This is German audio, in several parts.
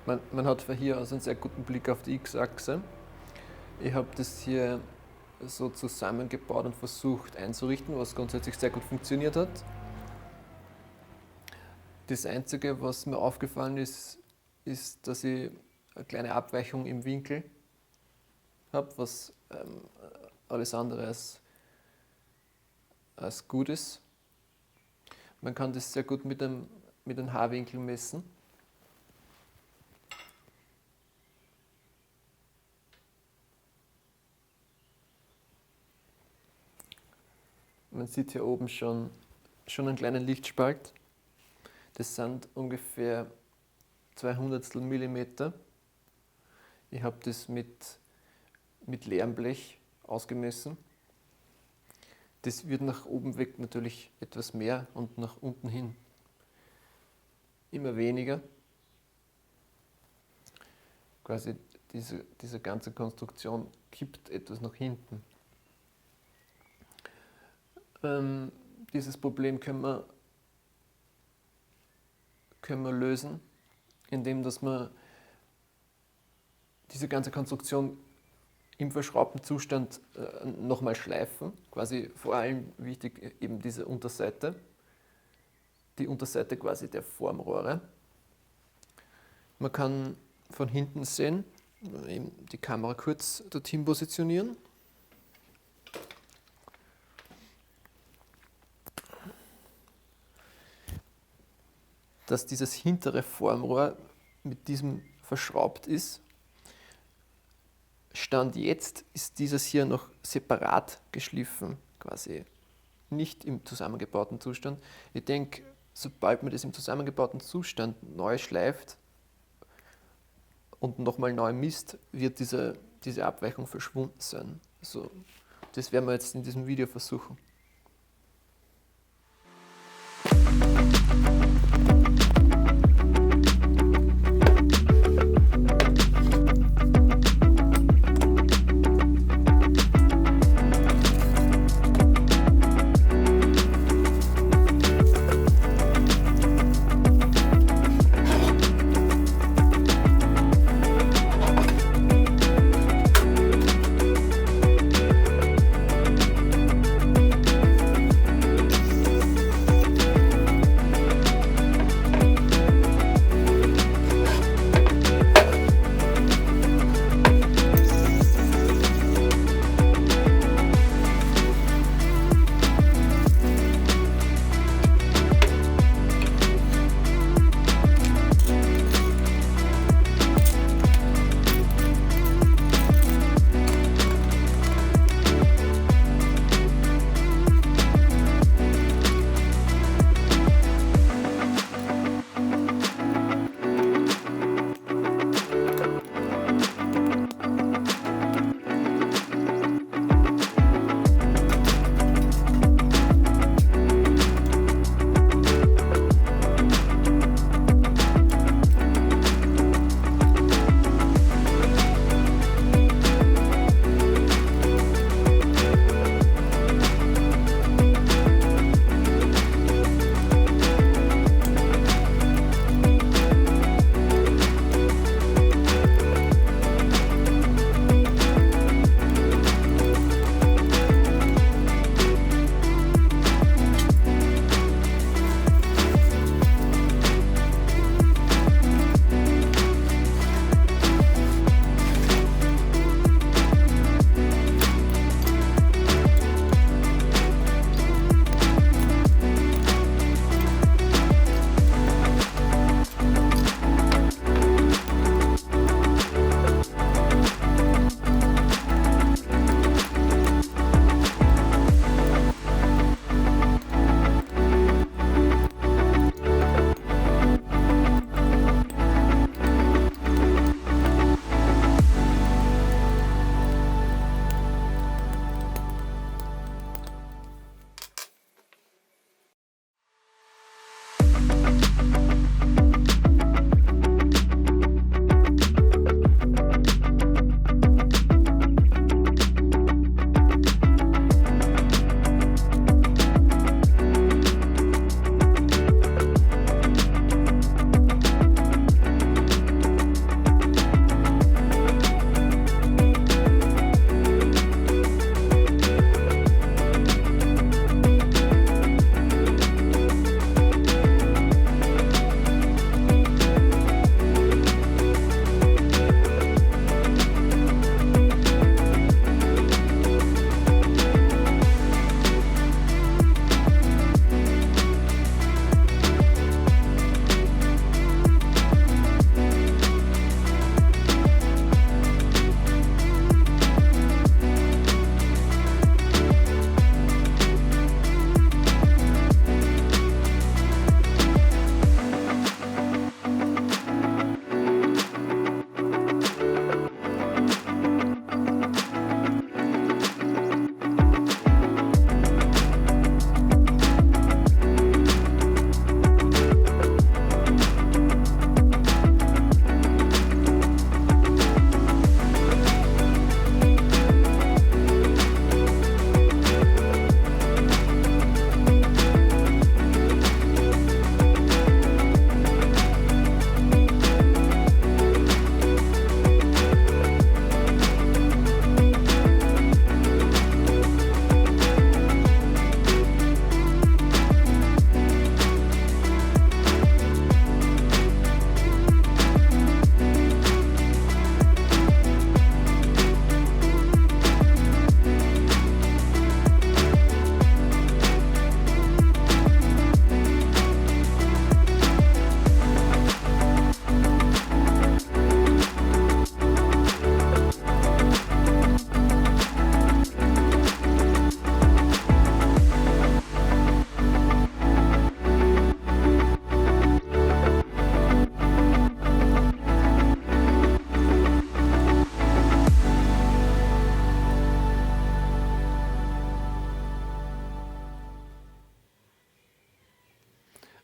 Man hat von hier aus einen sehr guten Blick auf die X-Achse. Ich habe das hier so zusammengebaut und versucht einzurichten, was grundsätzlich sehr gut funktioniert hat. Das Einzige, was mir aufgefallen ist, ist, dass ich eine kleine Abweichung im Winkel habe, was alles andere als gut ist. Man kann das sehr gut mit dem Haarwinkel messen. Man sieht hier oben schon einen kleinen Lichtspalt. Das sind ungefähr 200 Millimeter. Ich habe das mit leerem Blech ausgemessen. Das wird nach oben weg natürlich etwas mehr und nach unten hin immer weniger. Quasi diese ganze Konstruktion kippt etwas nach hinten. Dieses Problem können wir lösen, indem dass wir diese ganze Konstruktion im verschraubten Zustand nochmal schleifen. Quasi vor allem wichtig eben diese Unterseite, die Unterseite quasi der Formrohre. Man kann von hinten sehen, eben die Kamera kurz dorthin positionieren. Dass dieses hintere Formrohr mit diesem verschraubt ist. Stand jetzt ist dieses hier noch separat geschliffen, quasi nicht im zusammengebauten Zustand. Ich denke, sobald man das im zusammengebauten Zustand neu schleift und nochmal neu misst, wird diese Abweichung verschwunden sein. Also, das werden wir jetzt in diesem Video versuchen.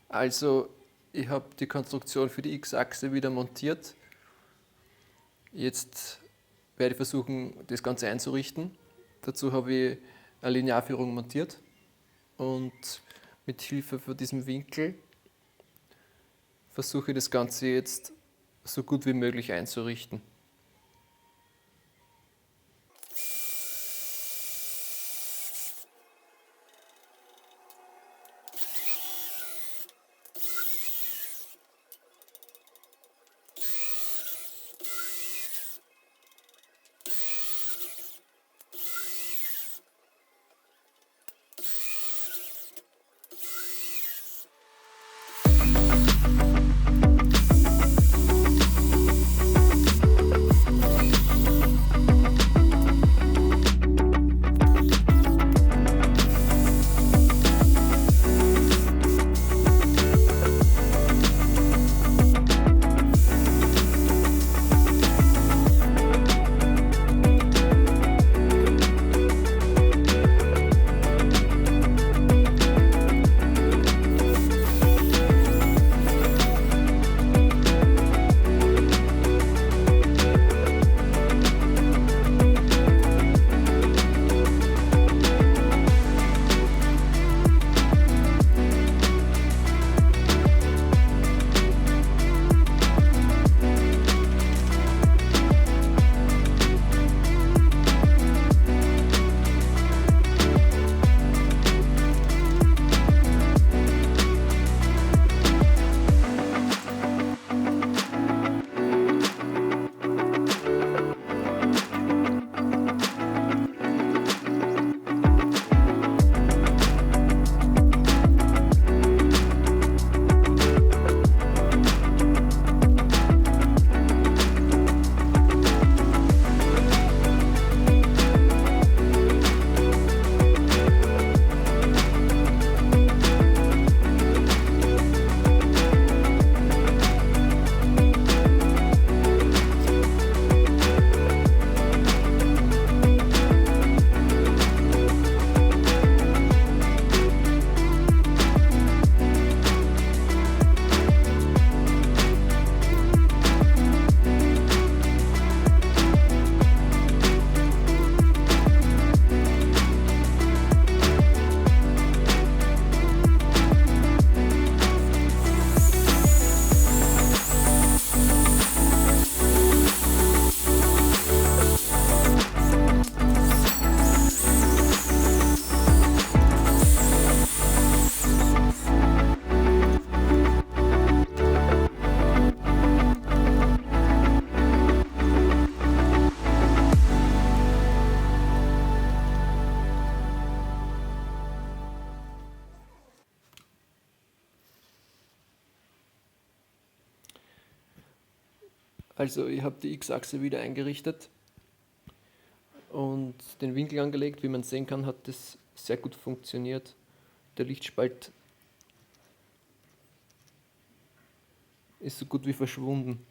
Also ich habe die Konstruktion für die X-Achse wieder montiert. Jetzt werde ich versuchen, das Ganze einzurichten. Dazu habe ich eine Linearführung montiert und mit Hilfe von diesem Winkel versuche ich das Ganze jetzt so gut wie möglich einzurichten. Also ich habe die X-Achse wieder eingerichtet und den Winkel angelegt. Wie man sehen kann, hat das sehr gut funktioniert. Der Lichtspalt ist so gut wie verschwunden.